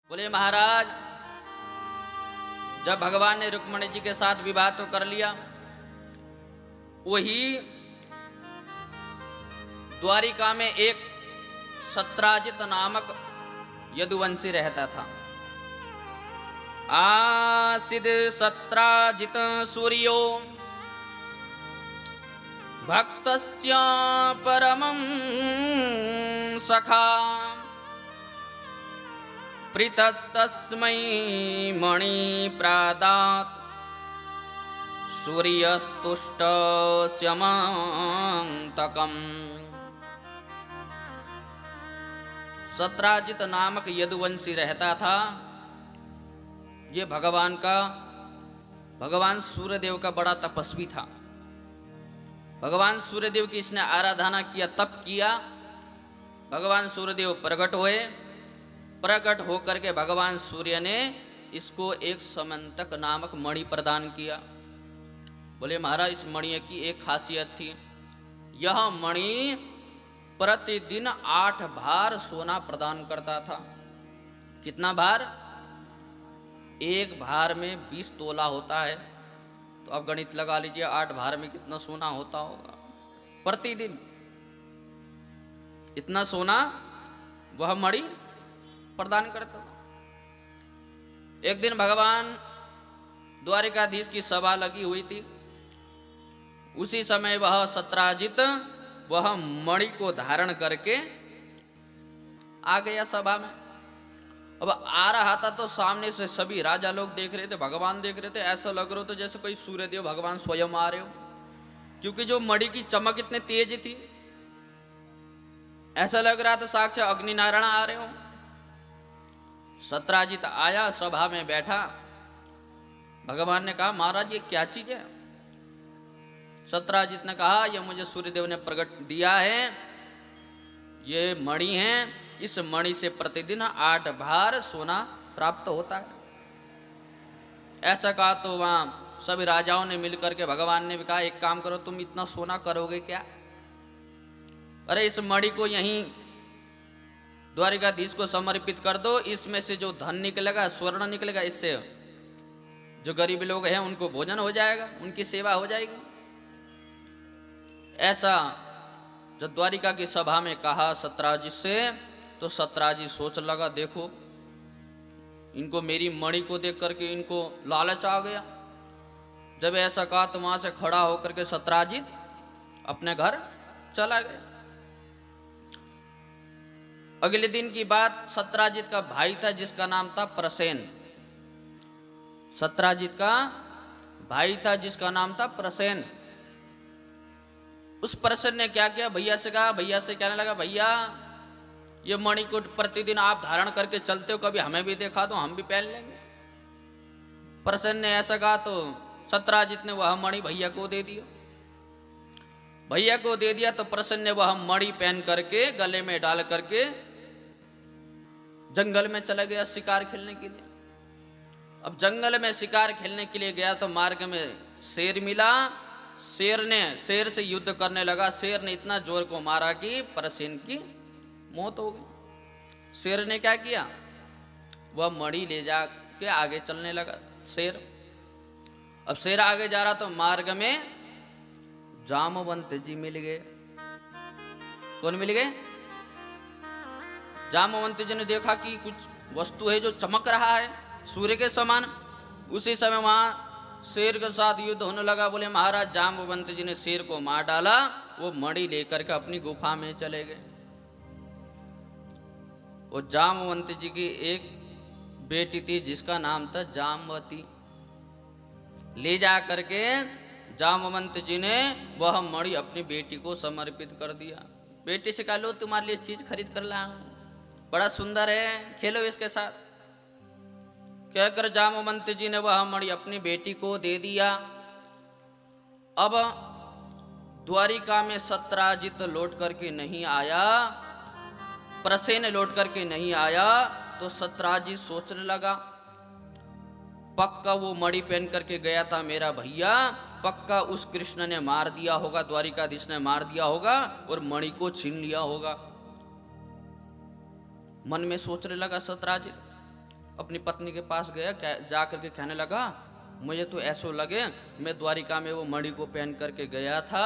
बोले महाराज, जब भगवान ने रुक्मणी जी के साथ विवाह तो कर लिया, वही द्वारिका में एक सत्राजित नामक यदुवंशी रहता था। आसिद सत्राजित सूर्यो भक्तस्य परमं सखा प्रीतस्तस्मै मणि प्रादात् सूर्यस्तुष्टस्य मन्तकम्। सत्राजित नामक यदुवंशी रहता था। ये भगवान सूर्यदेव का बड़ा तपस्वी था। भगवान सूर्यदेव की इसने आराधना किया, तप किया। भगवान सूर्यदेव प्रकट हुए। प्रकट होकर के भगवान सूर्य ने इसको एक समंतक नामक मणि प्रदान किया। बोले महाराज, इस मणि की एक खासियत थी। यह मणि प्रतिदिन 8 भार सोना प्रदान करता था। कितना भार? एक भार में 20 तोला होता है, तो अब गणित लगा लीजिए 8 भार में कितना सोना होता होगा। प्रतिदिन इतना सोना वह मणि प्रदान करता था। एक दिन भगवान द्वारिकाधीश की सभा लगी हुई थी। उसी समय वह सत्राजित वह मणि को धारण करके आ गया सभा में। अब आ रहा था तो सामने से सभी राजा लोग देख रहे थे, भगवान देख रहे थे। ऐसा लग रहा था जैसे कोई सूर्यदेव भगवान स्वयं आ रहे हो, क्योंकि जो मणि की चमक इतनी तेज थी। ऐसा लग रहा था साक्षात अग्नि नारायण आ रहे हो। सत्राजित आया, सभा में बैठा। भगवान ने कहा, महाराज ये क्या चीज है? सत्राजित ने कहा, यह मुझे सूर्यदेव ने प्रकट दिया है, ये मणि है। इस मणि से प्रतिदिन 8 भार सोना प्राप्त होता है। ऐसा कहा तो वहां सभी राजाओं ने मिलकर के भगवान ने भी कहा, एक काम करो, तुम इतना सोना करोगे क्या? अरे इस मणि को यहीं द्वारिकाधीश को समर्पित कर दो। इसमें से जो धन निकलेगा, स्वर्ण निकलेगा, इससे जो गरीब लोग हैं उनको भोजन हो जाएगा, उनकी सेवा हो जाएगी। ऐसा जब द्वारिका की सभा में कहा सत्राजित से, तो सत्राजित सोच लगा, देखो इनको मेरी मणि को देख करके इनको लालच आ गया। जब ऐसा कहा तो वहां से खड़ा होकर के सत्राजित अपने घर चला गया। अगले दिन की बात, सत्राजित का भाई था जिसका नाम था प्रसेन। सत्राजित का भाई था जिसका नाम था प्रसेन। उस प्रसेन ने क्या किया, भैया से कहा, भैया से कहने लगा, भैया ये मणि को प्रतिदिन आप धारण करके चलते हो, कभी हमें भी देखा दो, हम भी पहन लेंगे। प्रसेन ने ऐसा कहा तो सत्राजित ने वह मणि भैया को दे दिया। भैया को दे दिया तो प्रसेन ने वह मणि पहन करके गले में डाल करके जंगल में चला गया शिकार खेलने के लिए। अब जंगल में शिकार खेलने के लिए गया तो मार्ग में शेर मिला। शेर से युद्ध करने लगा। शेर ने इतना जोर को मारा कि प्रसेन की मौत हो गई। शेर ने क्या किया, वह मणि ले जा के आगे चलने लगा शेर। अब शेर आगे जा रहा तो मार्ग में जामवंत जी मिल गए। कौन मिल गए? जामवंत जी ने देखा कि कुछ वस्तु है जो चमक रहा है सूर्य के समान। उसी समय वहां शेर के साथ युद्ध होने लगा। बोले महाराज, जामवंत जी ने शेर को मार डाला। वो मणि लेकर के अपनी गुफा में चले गए। वो जामवंत जी की एक बेटी थी जिसका नाम था जामवती। ले जा करके जामवंत जी ने वह मणि अपनी बेटी को समर्पित कर दिया। बेटी से कहा, लो तुम्हारे लिए चीज खरीद कर लाया हूं, बड़ा सुंदर है, खेलो इसके साथ। कहकर जामवंत जी ने वह मणि अपनी बेटी को दे दिया। अब द्वारिका में सत्राजित लौट करके नहीं आया, प्रसेन लौट करके नहीं आया, तो सत्राजित सोचने लगा, पक्का वो मणि पहन करके गया था मेरा भैया, पक्का उस कृष्ण ने मार दिया होगा, द्वारिकाधीश ने मार दिया होगा और मणि को छीन लिया होगा। मन में सोचने लगा सत्राजित। अपनी पत्नी के पास गया, जा करके कहने लगा, मुझे तो ऐसा लगे मैं द्वारिका में वो मणि को पहन करके गया था,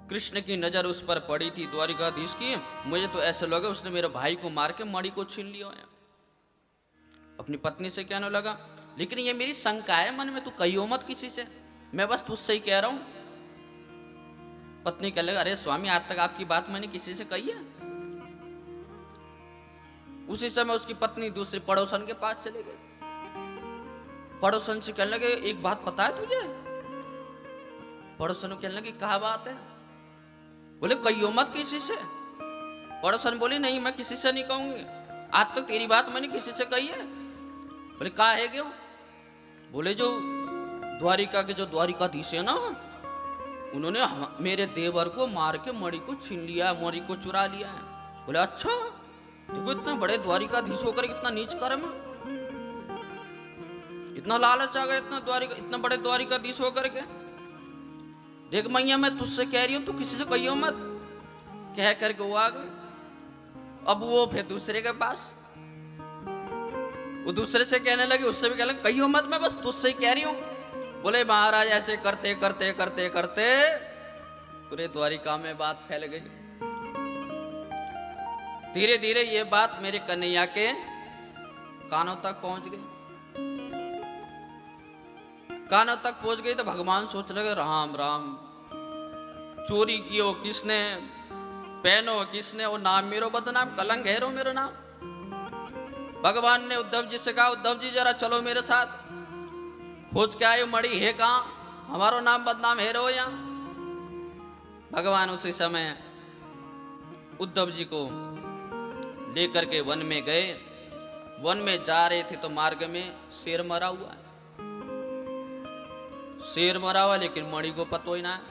कृष्ण की नजर उस पर पड़ी थी द्वारिकाधीश की, मुझे तो ऐसा लगा उसने मेरे भाई को मार के मणि को छीन लिया है। अपनी पत्नी से कहने लगा, लेकिन ये मेरी शंका है मन में, तू कहियो मत किसी से, मैं बस तुझसे ही कह रहा हूं। पत्नी कह लगा, अरे स्वामी आज तक आपकी बात मैंने किसी से कही है। उसी समय उसकी पत्नी दूसरी पड़ोसन के पास चले गई। पड़ोसन से कहने लगे, एक बात पता है तुझे? पड़ोसन कहने लगे, क्या बात है? बोले, कहियो मत किसी से। पड़ोसन बोले, नहीं मैं किसी से नहीं कहूंगी, आज तक तेरी बात मैंने किसी से कही है। बोले, कहा है क्यों? बोले, जो द्वारिका के जो द्वारिकाधीश है ना, उन्होंने मेरे देवर को मार के मणि को छीन लिया, मणि को चुरा लिया है। बोले, अच्छा, देखो इतना बड़े द्वारिकाधीश होकर कितना नीच कर्म, इतना लालच आ गया, इतना बड़े द्वारिकाधीश होकर के। देख मैया, मैं तुझसे कह रही हूं, तू किसी से कहियो मत। कह करके वो आ गए। अब वो फिर दूसरे के पास, वो दूसरे से कहने लगे, उससे भी कहने लगे, कहियो मत, मैं बस तुझसे ही कह रही हूं। बोले, महाराज ऐसे करते करते करते करते पूरे द्वारिका में बात फैल गई। धीरे धीरे ये बात मेरे कन्हैया के कानों तक पहुंच गई। कानों तक पहुंच गई तो भगवान सोच लगे, राम राम, चोरी कियो किसने, पहनो किसने, वो नाम मेरो बदनाम, कलंक है रो मेरो नाम। भगवान ने उद्धव जी से कहा, उद्धव जी जरा चलो मेरे साथ, खोज के आयो मणि है कहां, हमारो नाम बदनाम है रो यहाँ। भगवान उसी समय उद्धव जी को लेकर के वन में गए। वन में जा रहे थे तो मार्ग में शेर मरा हुआ है। शेर मरा हुआ, लेकिन मणि को पतो ही ना है।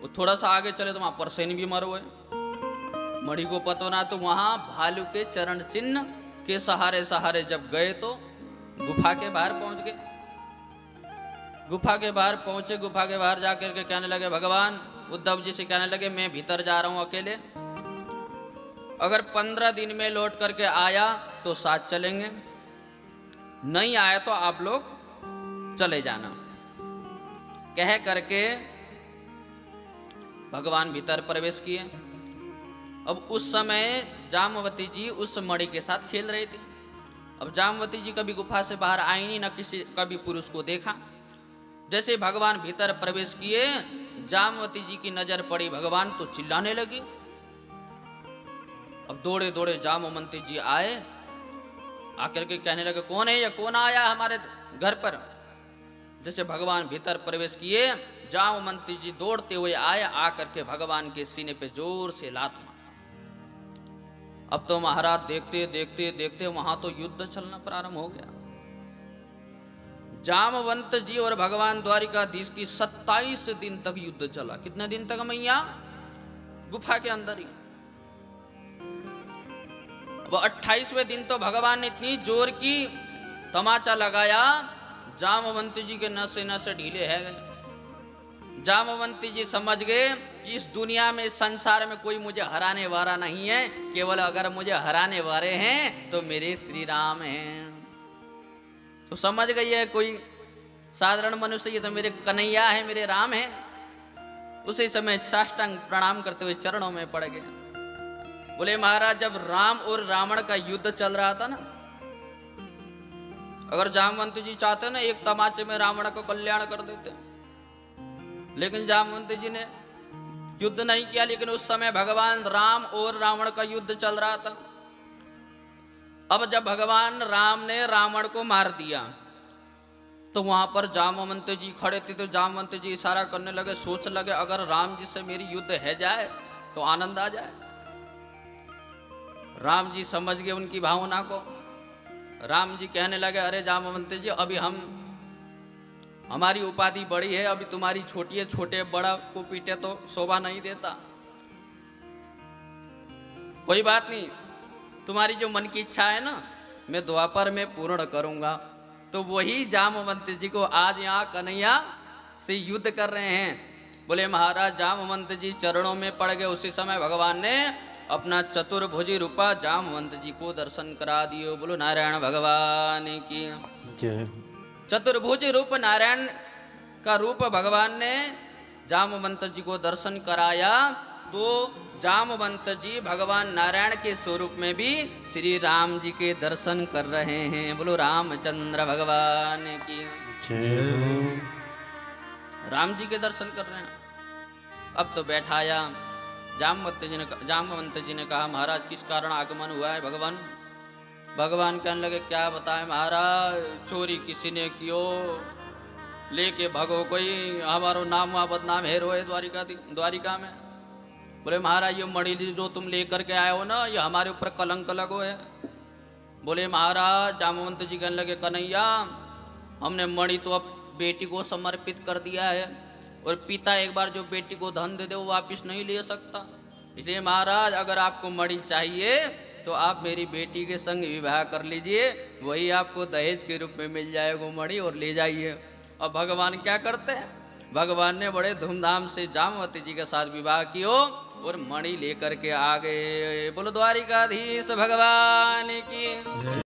वो थोड़ा सा आगे चले तो वहां पर सैन भी मर हुए, मणि को पतो ना। तो वहां भालू के चरण चिन्ह के सहारे सहारे जब गए तो गुफा के बाहर पहुंच गए। गुफा के बाहर पहुंचे, गुफा के बाहर जाकर के कहने लगे, भगवान उद्धव जी से कहने लगे, मैं भीतर जा रहा हूं अकेले, अगर 15 दिन में लौट करके आया तो साथ चलेंगे, नहीं आया तो आप लोग चले जाना। कह करके भगवान भीतर प्रवेश किए। अब उस समय जामवती जी उस मणि के साथ खेल रही थी। अब जामवती जी कभी गुफा से बाहर आई नहीं, न किसी कभी पुरुष को देखा। जैसे भगवान भीतर प्रवेश किए, जामवती जी की नजर पड़ी भगवान तो चिल्लाने लगी। अब दौड़े दौड़े जामवती जी आए, आकर के कहने लगे, कौन है ये, कौन आया हमारे घर पर? जैसे भगवान भीतर प्रवेश किए, जामवती जी दौड़ते हुए आए, आकर के भगवान के सीने पे जोर से लात मारा। अब तो महाराज देखते देखते देखते वहां तो युद्ध चलना प्रारंभ हो गया। जामवंत जी और भगवान द्वारिकाधीश की 27 दिन तक युद्ध चला। कितने दिन तक मैया? गुफा के अंदर ही। वो 28वें दिन तो भगवान ने इतनी जोर की तमाचा लगाया, जामवंती जी के नस नस ढीले है गए। जामवंती जी समझ गए कि इस दुनिया में, इस संसार में कोई मुझे हराने वाला नहीं है, केवल अगर मुझे हराने वाले हैं तो मेरे श्री राम हैं। तो समझ गई है कोई साधारण मनुष्य, ये तो मेरे कन्हैया है, मेरे राम है। उसी समय साष्टांग प्रणाम करते हुए चरणों में पड़ गए। बोले, महाराज जब राम और रावण का युद्ध चल रहा था ना, अगर जामवंती जी चाहते ना एक तमाचे में रावण को कल्याण कर देते, लेकिन जामवंती जी ने युद्ध नहीं किया। लेकिन उस समय भगवान राम और रावण का युद्ध चल रहा था। अब जब भगवान राम ने रावण को मार दिया तो वहां पर जामवंती जी खड़े थे। तो जामवंती जी इशारा करने लगे, सोच लगे अगर राम जी से मेरी युद्ध है जाए तो आनंद आ जाए। राम जी समझ गए उनकी भावना को। राम जी कहने लगे, अरे जामवंती जी, अभी हमारी उपाधि बड़ी है, अभी तुम्हारी छोटी है, छोटे बड़ा को पीटे तो शोभा नहीं देता। कोई बात नहीं, तुम्हारी जो मन की इच्छा है ना, मैं द्वापर में पूर्ण करूंगा। तो वही जामवंती जी को आज यहाँ कन्हैया से युद्ध कर रहे हैं। बोले, महाराज जामवंती जी चरणों में पड़ गए। उसी समय भगवान ने अपना चतुर्भुजी रूपा जामवंत जी को दर्शन करा दियो। बोलो नारायण भगवान की जय। चतुर्भुज रूप नारायण का रूप भगवान ने जामवंत जी को दर्शन कराया, तो जामवंत जी भगवान नारायण के स्वरूप में भी श्री राम जी के दर्शन कर रहे हैं। बोलो रामचंद्र भगवान की जय। राम जी के दर्शन कर रहे हैं। अब तो बैठाया जामवंत जी ने कहा महाराज किस कारण आगमन हुआ है भगवान? भगवान कहने लगे क्या बताएं महाराज, चोरी किसी ने कियो, लेके भगो कोई, हमारो नाम वहाँ बदनाम हेरो है द्वारिका में। बोले महाराज ये मणि जो तुम लेकर के आए हो ना, ये हमारे ऊपर कलंक लगो है। बोले महाराज, जामवंत जी कहने लगे कन्हैया हमने मणि तो अब बेटी को समर्पित कर दिया है, और पिता एक बार जो बेटी को धन दे दे वो वापिस नहीं ले सकता। इसलिए महाराज अगर आपको मणि चाहिए तो आप मेरी बेटी के संग विवाह कर लीजिए, वही आपको दहेज के रूप में मिल जाएगा मणि, और ले जाइए। अब भगवान क्या करते हैं, भगवान ने बड़े धूमधाम से जामवती जी के साथ विवाह किया और मणि लेकर के आ गए। बोलो द्वारिकाधीश भगवान की।